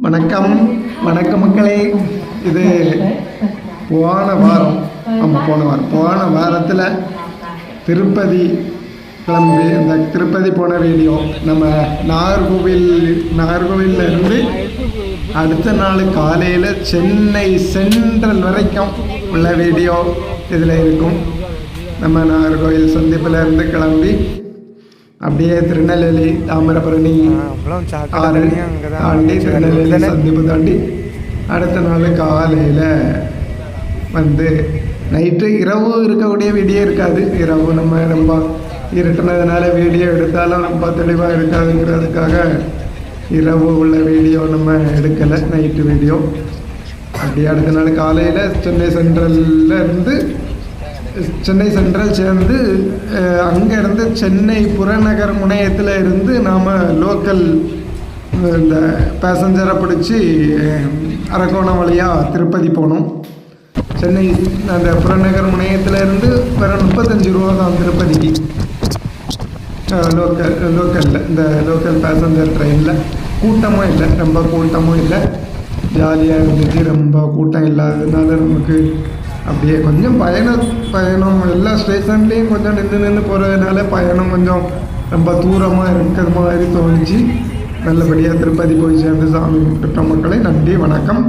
வணக்கம் வணக்கம் மக்களே. இது போன வாரத்தில் திருப்பதி கிளம்பி இந்த திருப்பதி போன வீடியோ நம்ம நாகர்கோவிலில் இருந்து அடுத்த நாள் காலையில் சென்னை சென்ட்ரல் வரைக்கும் உள்ள வீடியோ இதில் இருக்கும். நம்ம நாகர்கோவில் சந்திப்பில் இருந்து கிளம்பி அப்படியே திருநெல்வேலி தாமிரபரணி ஆறு தாண்டி திருநெல்வேலி சந்திப்பு தாண்டி அடுத்த நாள் காலையில் வந்து நைட்டு இரவு இருக்கக்கூடிய வீடியோ இருக்காது. இரவு நம்ம ரொம்ப இருட்டுனதுனால வீடியோ எடுத்தாலும் ரொம்ப தெளிவாக இருக்காதுங்கிறதுக்காக இரவு உள்ள வீடியோ நம்ம எடுக்கலை, நைட்டு வீடியோ. அப்படியே அடுத்த நாள் காலையில் சென்னை சென்ட்ரல் சேர்ந்து அங்கேருந்து சென்னை புறநகர் முனையத்தில் இருந்து நாம் லோக்கல் இந்த பேசஞ்சரை பிடிச்சி அரக்கோணம் வழியாக திருப்பதி போனோம். சென்னை அந்த புறநகர் முனையத்தில் இருந்து வர 35 ரூபா தான் திருப்பதிக்கு. லோக்கலில் இந்த லோக்கல் பேசஞ்சர் ட்ரெயினில் கூட்டமும் இல்லை, ரொம்ப கூட்டமும் இல்லை, ஜாலியாக இருந்துச்சு. ரொம்ப கூட்டம் இல்லாததுனால நமக்கு அப்படியே கொஞ்சம் பயணம் எல்லா ஸ்டேஷன்லேயும் கொஞ்சம் நின்று போகிறதுனால பயணம் கொஞ்சம் ரொம்ப தூரமாக இருக்கிற மாதிரி தோணுச்சு. நல்லபடியாக திருப்பதி போய் சேர்ந்து சாமி கும்பிட்டுட்டோம் மக்களே. நன்றி, வணக்கம்.